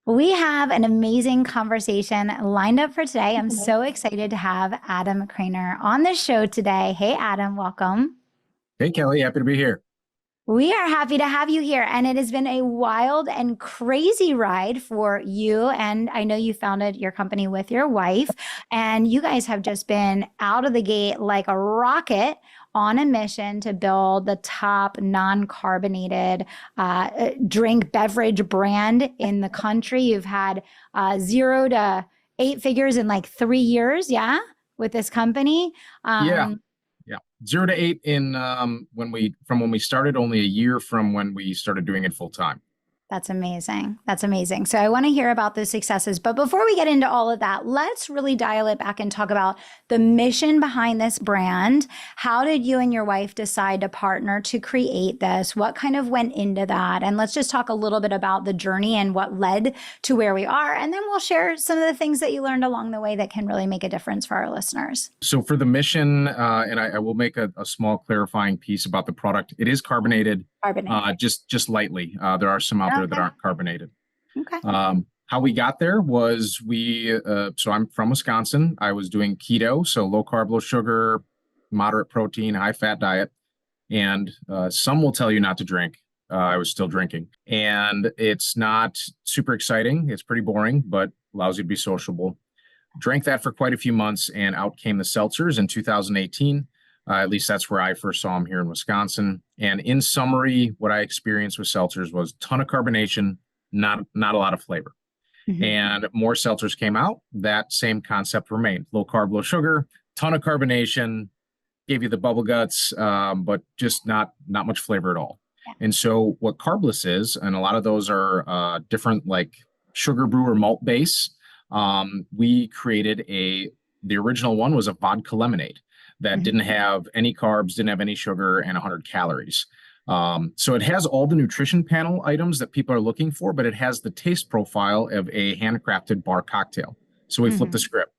We have an amazing conversation lined up for today. I'm so excited to have Adam Kroener on the show today. Hey, Adam, welcome. Hey, Kelly, happy to be here. We are happy to have you here. And it has been a wild and crazy ride for you. And I know you founded your company with your wife, and you guys have just been out of the gate like a rocket on a mission to build the top non-carbonated drink beverage brand in the country. You've had 0 to 8 figures in like 3 years, yeah, with this company. Yeah, Um, yeah. 0 to 8 in when we started, only a year from when we started doing it full time. That's amazing. That's amazing. So I want to hear about the successes. But before we get into all of that, let's really dial it back and talk about the mission behind this brand. How did you and your wife decide to partner to create this? What kind of went into that? And let's just talk a little bit about the journey and what led to where we are. And then we'll share some of the things that you learned along the way that can really make a difference for our listeners. So for the mission, and I will make a small clarifying piece about the product. It is carbonated, Carbonated. just lightly. There are some out there that Okay. aren't carbonated. Okay. How we got there was so I'm from Wisconsin. I was doing keto, so low carb, low sugar, moderate protein, high fat diet. And some will tell you not to drink. I was still drinking. And it's not super exciting. It's pretty boring, but allows you to be sociable. Drank that for quite a few months, and out came the seltzers in 2018. At least that's where I first saw them here in Wisconsin. And in summary, what I experienced with seltzers was a ton of carbonation, not a lot of flavor. Mhm. And more seltzers came out. That same concept remained: low carb, low sugar, ton of carbonation, gave you the bubble guts, but just not much flavor at all. Yeah. And so what Carbless is, and a lot of those are different, like sugar brewer malt base. We created the original one was a vodka lemonade that Mhm. didn't have any carbs, didn't have any sugar, and 100 calories. So it has all the nutrition panel items that people are looking for, but it has the taste profile of a handcrafted bar cocktail. So we flipped the Mhm. script.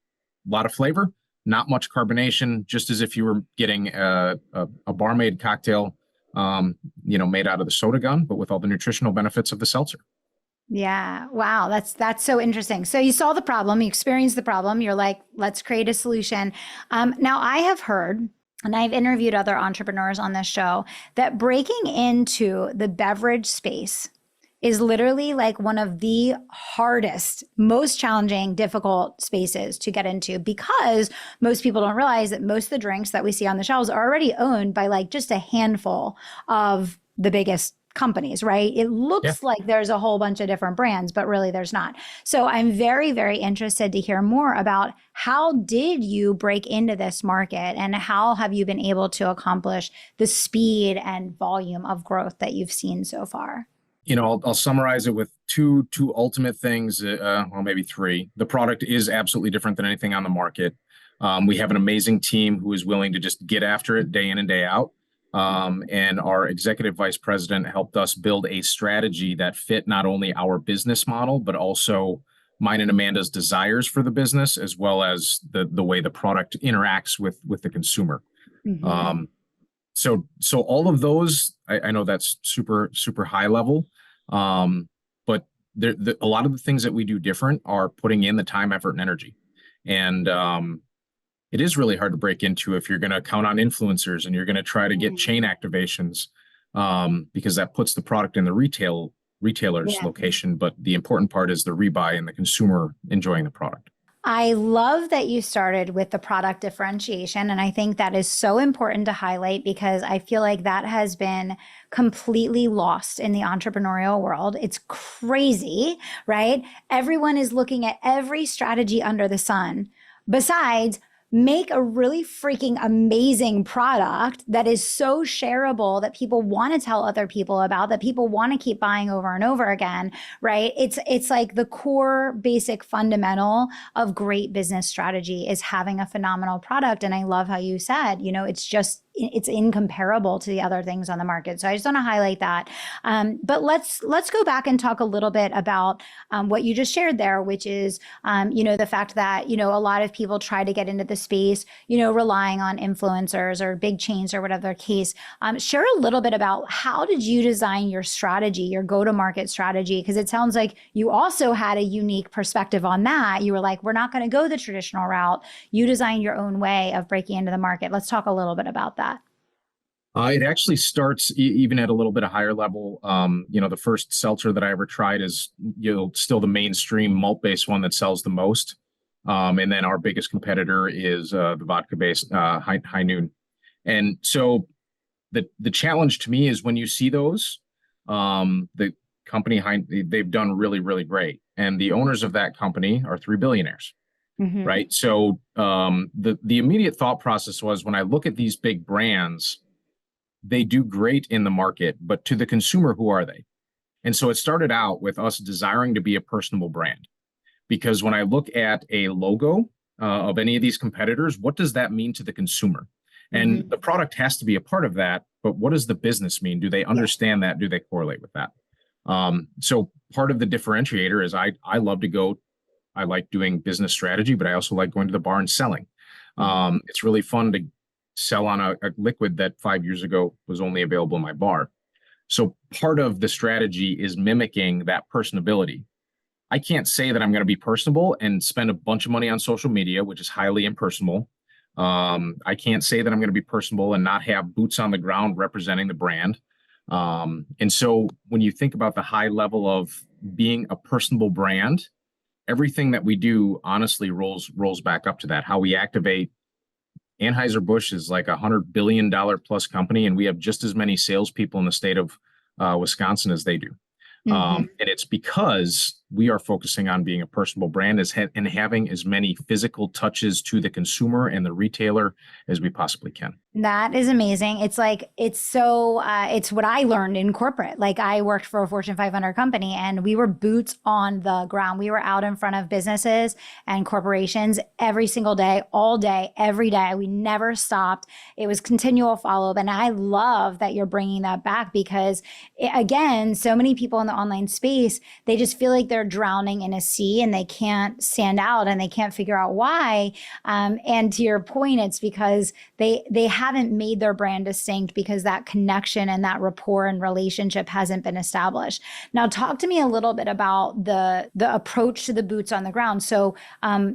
A lot of flavor, not much carbonation, just as if you were getting a barmaid cocktail, made out of the soda gun, but with all the nutritional benefits of the seltzer. Yeah. Wow. That's so interesting. So you saw the problem, you experienced the problem. You're like, let's create a solution. Now I have heard, and I've interviewed other entrepreneurs on this show, that breaking into the beverage space is literally like one of the hardest, most challenging, difficult spaces to get into, because most people don't realize that most of the drinks that we see on the shelves are already owned by like just a handful of the biggest companies, right? It Yeah. looks like there's a whole bunch of different brands, but really there's not. So I'm very, very interested to hear more about how did you break into this market, and how have you been able to accomplish the speed and volume of growth that you've seen so far? I'll summarize it with two ultimate things, well, maybe three. The product is absolutely different than anything on the market. We have an amazing team who is willing to just get after it day in and day out. And our executive vice president helped us build a strategy that fit not only our business model, but also mine and Amanda's desires for the business, as well as the way the product interacts with the consumer. Mhm. Um, so all of those, I know that's super high level, but a lot of the things that we do different are putting in the time, effort, and energy. And it is really hard to break into if you're going to count on influencers and you're going to try to get chain activations, because that puts the product in the retailer's Yeah. location. But the important part is the rebuy and the consumer enjoying the product. I love that you started with the product differentiation. And I think that is so important to highlight, because I feel like that has been completely lost in the entrepreneurial world. It's crazy, right? Everyone is looking at every strategy under the sun besides make a really freaking amazing product that is so shareable that people want to tell other people about, that people want to keep buying over and over again, right? It's like the core basic fundamental of great business strategy is having a phenomenal product. And I love how you said, it's just it's incomparable to the other things on the market. So I just want to highlight that. But let's go back and talk a little bit about what you just shared there, which is, the fact that, a lot of people try to get into the space, relying on influencers or big chains or whatever the case. Share a little bit about how did you design your strategy, your go-to-market strategy? Because it sounds like you also had a unique perspective on that. You were like, we're not going to go the traditional route. You designed your own way of breaking into the market. Let's talk a little bit about that. It actually starts even at a little bit of higher level. The first seltzer that I ever tried is, still the mainstream malt-based one that sells the most. And then our biggest competitor is the vodka-based High Noon. And so the challenge to me is when you see those, the company, they've done really, really great. And the owners of that company are 3 billionaires. Mm-hmm. Right. So the immediate thought process was, when I look at these big brands, they do great in the market, but to the consumer, who are they? And so it started out with us desiring to be a personable brand, because when I look at a logo of any of these competitors, what does that mean to the consumer? And Mm-hmm. the product has to be a part of that, but what does the business mean? Do they understand that? Do they correlate with that? So part of the differentiator is I love to go. I like doing business strategy, but I also like going to the bar and selling. It's really fun to sell on a liquid that 5 years ago was only available in my bar. So part of the strategy is mimicking that personability. I can't say that I'm going to be personable and spend a bunch of money on social media, which is highly impersonal. I can't say that I'm going to be personable and not have boots on the ground representing the brand. And so when you think about the high level of being a personable brand, everything that we do honestly rolls back up to that. How we activate. Anheuser-Busch is like $100 billion plus company, and we have just as many salespeople in the state of Wisconsin as they do. And it's because we are focusing on being a personable brand and having as many physical touches to the consumer and the retailer as we possibly can. That is amazing. It's like, it's what I learned in corporate. Like, I worked for a Fortune 500 company and we were boots on the ground. We were out in front of businesses and corporations every single day, all day, every day. We never stopped. It was continual follow-up. And I love that you're bringing that back, because again, so many people in the online space, they just feel like they're drowning in a sea and they can't stand out and they can't figure out why. And to your point, it's because they haven't made their brand distinct, because that connection and that rapport and relationship hasn't been established. Now, talk to me a little bit about the approach to the boots on the ground. So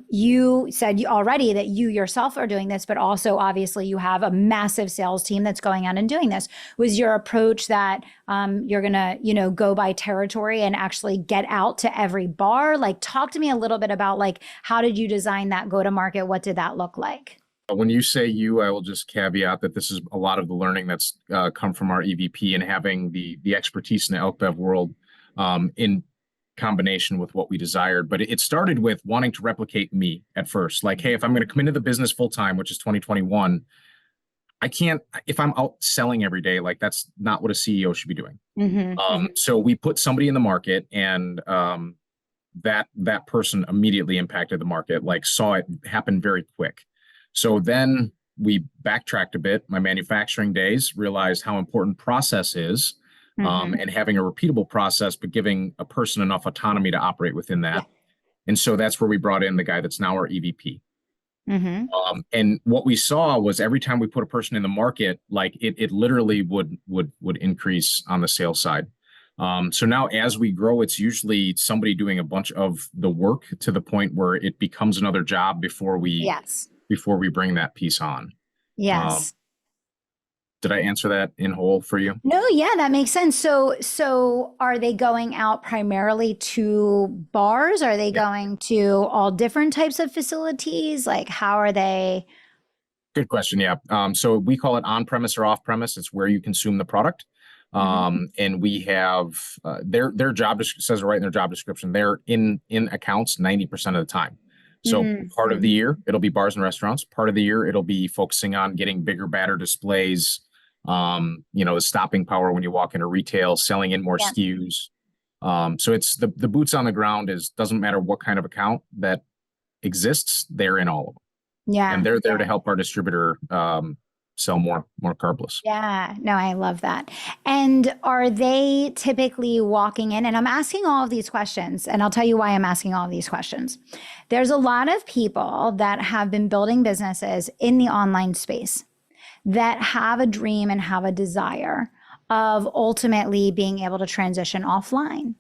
you said already that you yourself are doing this, but also obviously you have a massive sales team that's going out and doing this. Was your approach that you're going to, go by territory and actually get out to every bar? Like, talk to me a little bit about, like, how did you design that go to market? What did that look like? When you say you, I will just caveat that this is a lot of the learning that's come from our EVP and having the expertise in the elk bev world in combination with what we desired. But it started with wanting to replicate me at first. Like, hey, if I'm going to come into the business full time, which is 2021, I can't, if I'm out selling every day, like, that's not what a CEO should be doing. So we put somebody in the market, and that person immediately impacted the market, like saw it happen very quick. So then we backtracked a bit, my manufacturing days, realized how important process is, and having a repeatable process, but giving a person enough autonomy to operate within that. And so that's where we brought in the guy that's now our EVP. And what we saw was every time we put a person in the market, like it literally would increase on the sales side. So now as we grow, it's usually somebody doing a bunch of the work to the point where it becomes another job before we bring that piece on. Yes. Did I answer that in whole for you? No, yeah, that makes sense. So are they going out primarily to bars? Are they going to all different types of facilities? Like, how are they? Good question. Yeah. So we call it on premise or off premise. It's where you consume the product. And we have their job says it right in their job description. They're in accounts 90% of the time. So part of the year, it'll be bars and restaurants. Part of the year, it'll be focusing on getting bigger, badder displays, the stopping power when you walk into retail, selling in more SKUs. So it's the boots on the ground doesn't matter what kind of account that exists, they're in all of them. And they're there to help our distributor sell more carbless. Yeah, no, I love that. And are they typically walking in? And I'm asking all of these questions, and I'll tell you why I'm asking all of these questions. There's a lot of people that have been building businesses in the online space that have a dream and have a desire of ultimately being able to transition offline.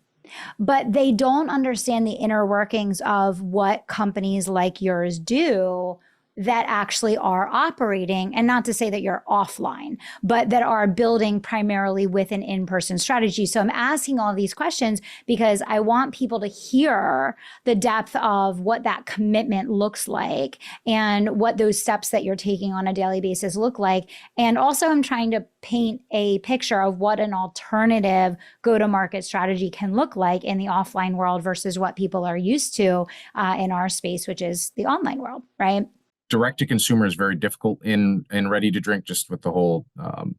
But they don't understand the inner workings of what companies like yours do that actually are operating, and not to say that you're offline, but that are building primarily with an in-person strategy. So I'm asking all these questions because I want people to hear the depth of what that commitment looks like and what those steps that you're taking on a daily basis look like. And also I'm trying to paint a picture of what an alternative go-to-market strategy can look like in the offline world versus what people are used to in our space, which is the online world, right? Direct to consumer is very difficult in ready to drink, just with the whole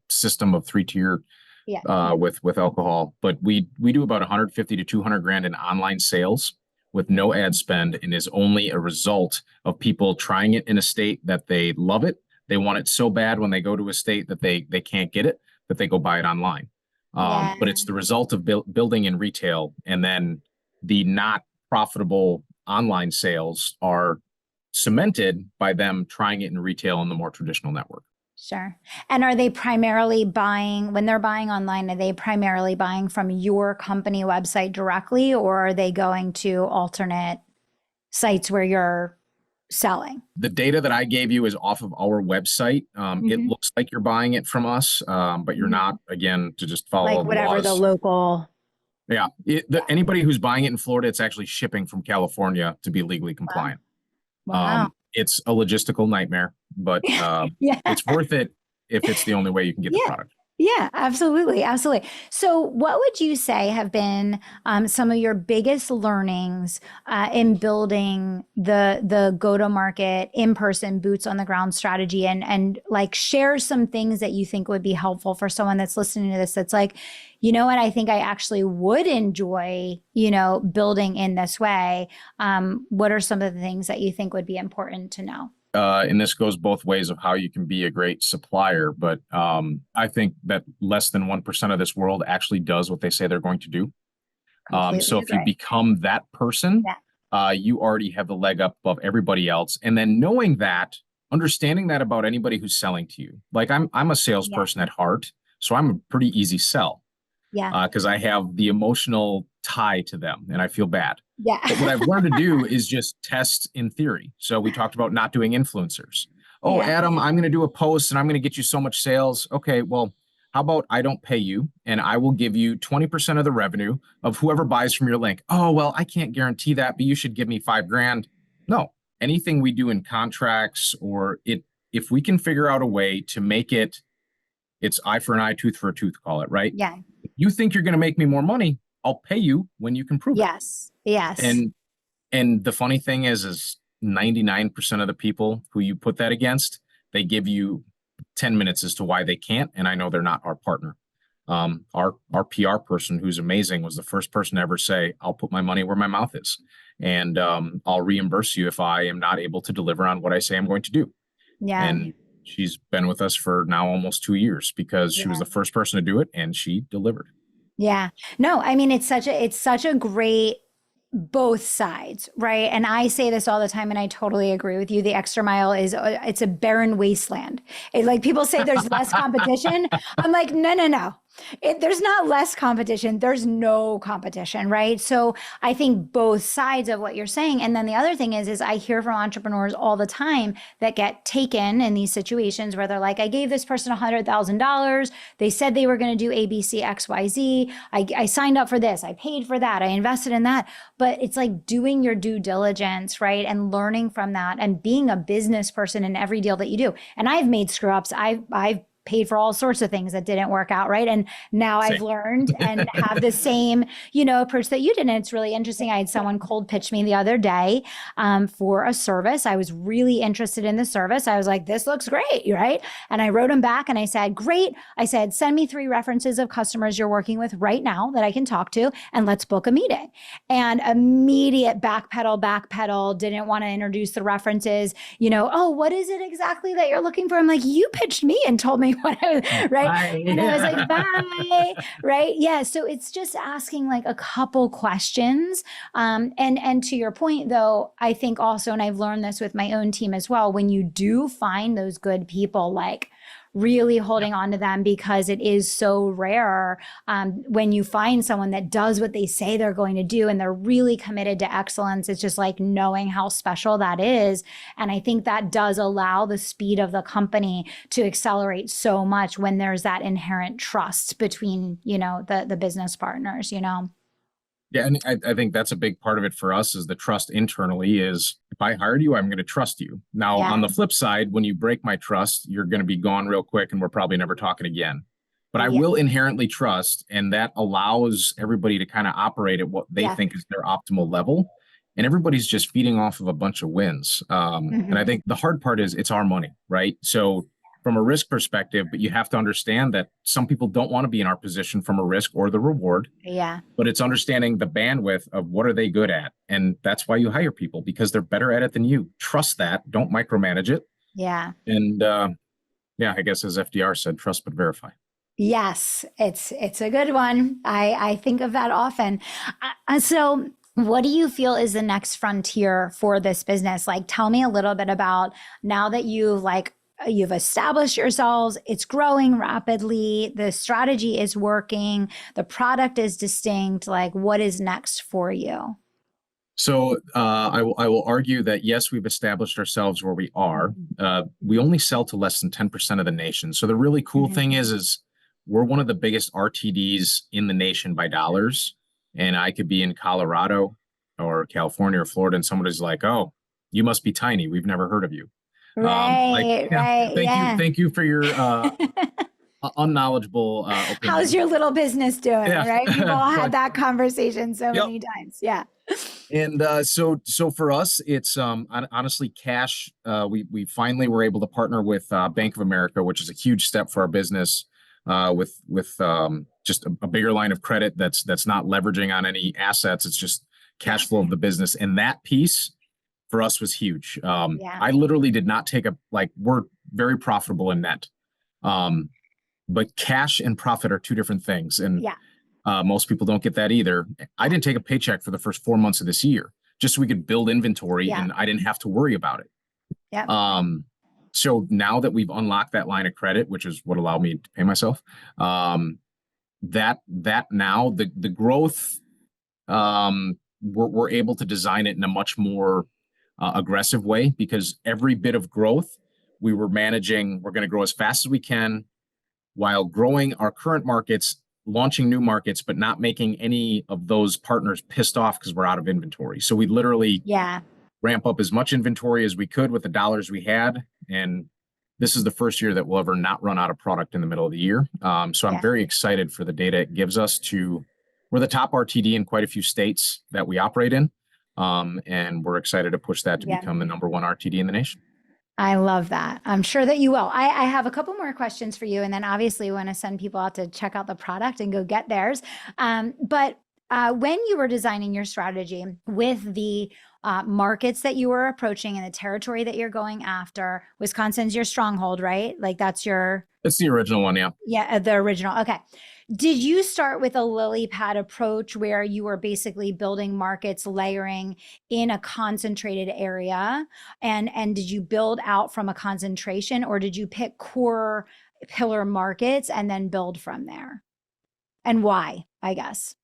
system of 3-tier with alcohol. But we do about 150 to 200 grand in online sales with no ad spend, and is only a result of people trying it in a state that they love it. They want it so bad when they go to a state that they can't get it, that they go buy it online. But it's the result of building in retail, and then the not profitable online sales are cemented by them trying it in retail in the more traditional network. Sure. And are they primarily buying, when they're buying online, are they primarily buying from your company website directly, or are they going to alternate sites where you're selling? The data that I gave you is off of our website. It looks like you're buying it from us, but you're not, again, to just follow like whatever the laws. The local. Yeah. Anybody who's buying it in Florida, it's actually shipping from California to be legally compliant. Wow. It's a logistical nightmare, but it's worth it if it's the only way you can get the product. Yeah, absolutely. Absolutely. So what would you say have been some of your biggest learnings in building the go-to-market in-person boots on the ground strategy, and like share some things that you think would be helpful for someone that's listening to this, that's like, you know what, I think I actually would enjoy, building in this way. What are some of the things that you think would be important to know? And this goes both ways of how you can be a great supplier. But I think that less than 1% of this world actually does what they say they're going to do. So if you become that person, you already have the leg up above everybody else. And then knowing that, understanding that about anybody who's selling to you. Like I'm a salesperson at heart, so I'm a pretty easy sell. Because I have the emotional tie to them and I feel bad. But what I've learned to do is just test in theory. So we talked about not doing influencers. Adam, I'm going to do a post and I'm going to get you so much sales. Okay, well, how about I don't pay you and I will give you 20% of the revenue of whoever buys from your link. Oh, well, I can't guarantee that, but you should give me $5 grand. No, anything we do in contracts if we can figure out a way to make it's eye for an eye, tooth for a tooth, call it, right? Yeah. If you think you're going to make me more money, I'll pay you when you can prove it. Yes. And the funny thing is 99% of the people who you put that against, they give you 10 minutes as to why they can't. And I know they're not our partner. Our PR person, who's amazing, was the first person to ever say, I'll put my money where my mouth is. And I'll reimburse you if I am not able to deliver on what I say I'm going to do. Yeah. And she's been with us for now almost 2 years because she was the first person to do it and she delivered. Yeah. No, I mean, it's such a great both sides, right? And I say this all the time and I totally agree with you. The extra mile it's a barren wasteland. Like people say there's less competition. I'm like, no. There's not less competition. There's no competition, right? So I think both sides of what you're saying. And then the other thing is I hear from entrepreneurs all the time that get taken in these situations where they're like, I gave this person $100,000. They said they were going to do A, B, C, X, Y, Z. I signed up for this. I paid for that. I invested in that. But it's like doing your due diligence, right? And learning from that and being a business person in every deal that you do. And I've made screw ups. I've paid for all sorts of things that didn't work out, right? And now Same. I've learned and have the same, approach that you did. And it's really interesting. I had someone cold pitch me the other day for a service. I was really interested in the service. I was like, this looks great, right? And I wrote them back and I said, great. I said, send me 3 references of customers you're working with right now that I can talk to, and let's book a meeting. And immediate backpedal, didn't want to introduce the references, oh, what is it exactly that you're looking for? I'm like, you pitched me and told me what I was, right? Bye. And I was like, bye, right? Yeah. So it's just asking like a couple questions. And to your point though, I think also, and I've learned this with my own team as well, when you do find those good people, like really holding on to them, because it is so rare when you find someone that does what they say they're going to do and they're really committed to excellence. It's just like knowing how special that is. And I think that does allow the speed of the company to accelerate so much when there's that inherent trust between, the business partners. Yeah, and I think that's a big part of it for us, is the trust internally. Is if I hired you, I'm going to trust you. Now, on the flip side, when you break my trust, you're going to be gone real quick and we're probably never talking again. But I will inherently trust, and that allows everybody to kind of operate at what they think is their optimal level. And everybody's just feeding off of a bunch of wins. And I think the hard part is it's our money, right? So from a risk perspective, but you have to understand that some people don't want to be in our position from a risk or the reward. Yeah. But it's understanding the bandwidth of what are they good at. And that's why you hire people, because they're better at it than you. Trust that. Don't micromanage it. Yeah. And I guess as FDR said, trust but verify. Yes, it's a good one. I think of that often. So what do you feel is the next frontier for this business? Like, tell me a little bit about, now that you've established yourselves, it's growing rapidly, the strategy is working, the product is distinct. Like, what is next for you? So I will argue that, yes, we've established ourselves where we are. We only sell to less than 10% of the nation. So the really cool thing is we're one of the biggest RTDs in the nation by dollars. And I could be in Colorado or California or Florida, and somebody's like, oh, you must be tiny. We've never heard of you. Right. Thank you for your unknowledgeable opinion. How's your little business doing? Yeah. Right. We've all had that conversation so many times. Yeah. And so for us, it's honestly cash. We finally were able to partner with Bank of America, which is a huge step for our business, with just a bigger line of credit that's not leveraging on any assets. It's just cash flow of the business, and that piece for us was huge. I literally did not take we're very profitable in net. But cash and profit are two different things. And most people don't get that either. I didn't take a paycheck for the first 4 months of this year, just so we could build inventory and I didn't have to worry about it. So now that we've unlocked that line of credit, which is what allowed me to pay myself, that now the growth, we're able to design it in a much more aggressive way, because every bit of growth we were managing, we're going to grow as fast as we can while growing our current markets, launching new markets, but not making any of those partners pissed off because we're out of inventory. So we literally ramp up as much inventory as we could with the dollars we had. And this is the first year that we'll ever not run out of product in the middle of the year. So I'm very excited for the data it gives us. We're the top RTD in quite a few states that we operate in. And we're excited to push that to become the number 1 RTD in the nation. I love that. I'm sure that you will. I have a couple more questions for you. And then obviously we want to send people out to check out the product and go get theirs. But when you were designing your strategy with the markets that you were approaching and the territory that you're going after, Wisconsin's your stronghold, right? Like it's the original one. Yeah. Yeah. The original. Okay. Did you start with a lily pad approach where you were basically building markets, layering in a concentrated area? And did you build out from a concentration, or did you pick core pillar markets and then build from there? And why, I guess?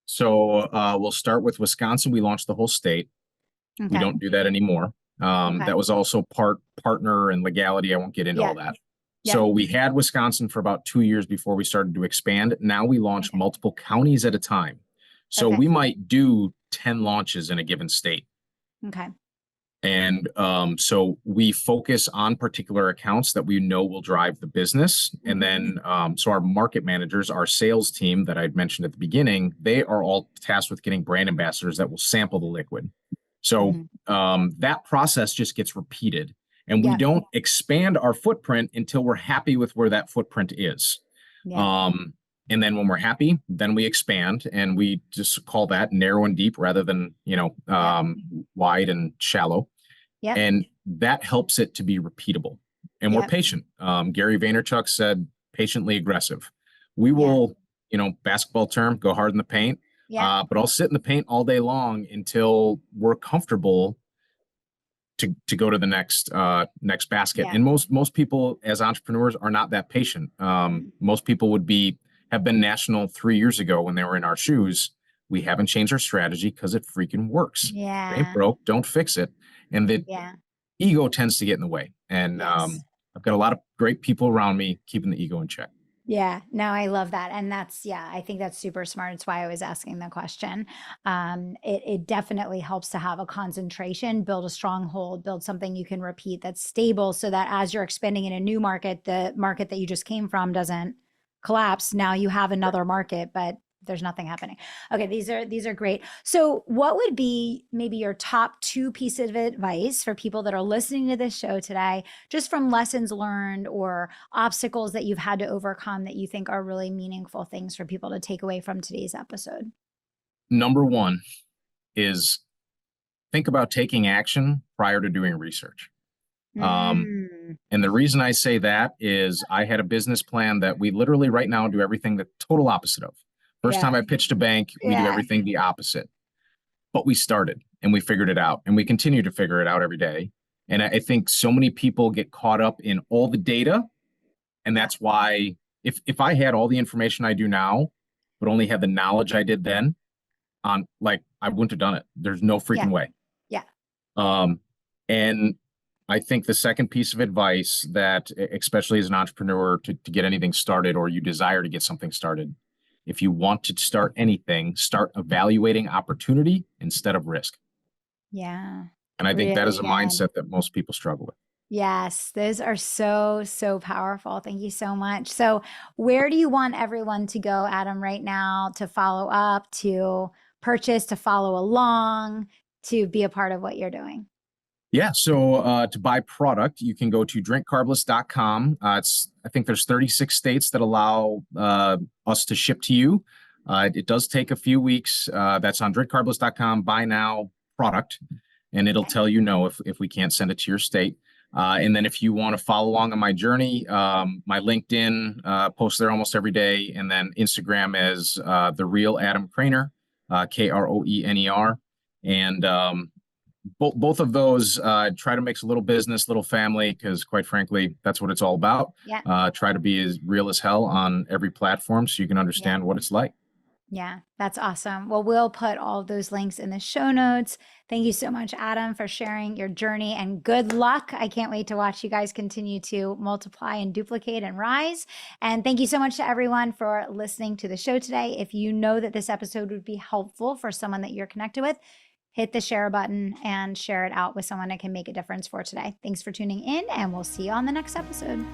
So we'll start with Wisconsin. We launched the whole state. We don't do that anymore. That was also partner and legality. I won't get into all that. So we had Wisconsin for about 2 years before we started to expand. Now we launch multiple counties at a time. So we might do 10 launches in a given state. Okay. And so we focus on particular accounts that we know will drive the business. And then, so our market managers, our sales team that I'd mentioned at the beginning, they are all tasked with getting brand ambassadors that will sample the liquid. So that process just gets repeated. And we don't expand our footprint until we're happy with where that footprint is. And then when we're happy, then we expand, and we just call that narrow and deep rather than, wide and shallow. And that helps it to be repeatable. And we're patient. Gary Vaynerchuk said, patiently aggressive. We will, basketball term, go hard in the paint. But I'll sit in the paint all day long until we're comfortable to go to the next basket. And most people as entrepreneurs are not that patient. Most people have been national 3 years ago when they were in our shoes. We haven't changed our strategy because it freaking works. It ain't broke, don't fix it. And the ego tends to get in the way. And I've got a lot of great people around me keeping the ego in check. Yeah, no, I love that. And I think that's super smart. It's why I was asking the question. It definitely helps to have a concentration, build a stronghold, build something you can repeat that's stable, so that as you're expanding in a new market, the market that you just came from doesn't collapse. Now you have another market, but there's nothing happening. Okay, these are great. So what would be maybe your top 2 pieces of advice for people that are listening to this show today, just from lessons learned or obstacles that you've had to overcome that you think are really meaningful things for people to take away from today's episode? Number 1 is think about taking action prior to doing research. And the reason I say that is I had a business plan that we literally right now do everything the total opposite of. First time I pitched a bank, we do everything the opposite. But we started and we figured it out, and we continue to figure it out every day. And I think so many people get caught up in all the data. And that's why if I had all the information I do now, but only had the knowledge I did then, I wouldn't have done it. There's no freaking way. And I think the second piece of advice that, especially as an entrepreneur, to get anything started, or you desire to get something started, if you want to start anything, start evaluating opportunity instead of risk. And I think that is a mindset that most people struggle with. Yes, those are so, so powerful. Thank you so much. So where do you want everyone to go, Adam, right now, to follow up, to purchase, to follow along, to be a part of what you're doing? So to buy product, you can go to drinkcarbless.com. I think there's 36 states that allow us to ship to you. It does take a few weeks. That's on drinkcarbless.com, buy now product, and it'll tell you no if we can't send it to your state. And then if you want to follow along on my journey, my LinkedIn posts there almost every day. And then Instagram is The Real Adam Kroener, Kroener. And both of those try to mix a little business, little family, because quite frankly, that's what it's all about. Try to be as real as hell on every platform so you can understand what it's like. Yeah, that's awesome. Well, we'll put all of those links in the show notes. Thank you so much, Adam, for sharing your journey, and good luck. I can't wait to watch you guys continue to multiply and duplicate and rise. And thank you so much to everyone for listening to the show today. If you know that this episode would be helpful for someone that you're connected with, hit the share button and share it out with someone that can make a difference for today. Thanks for tuning in, and we'll see you on the next episode.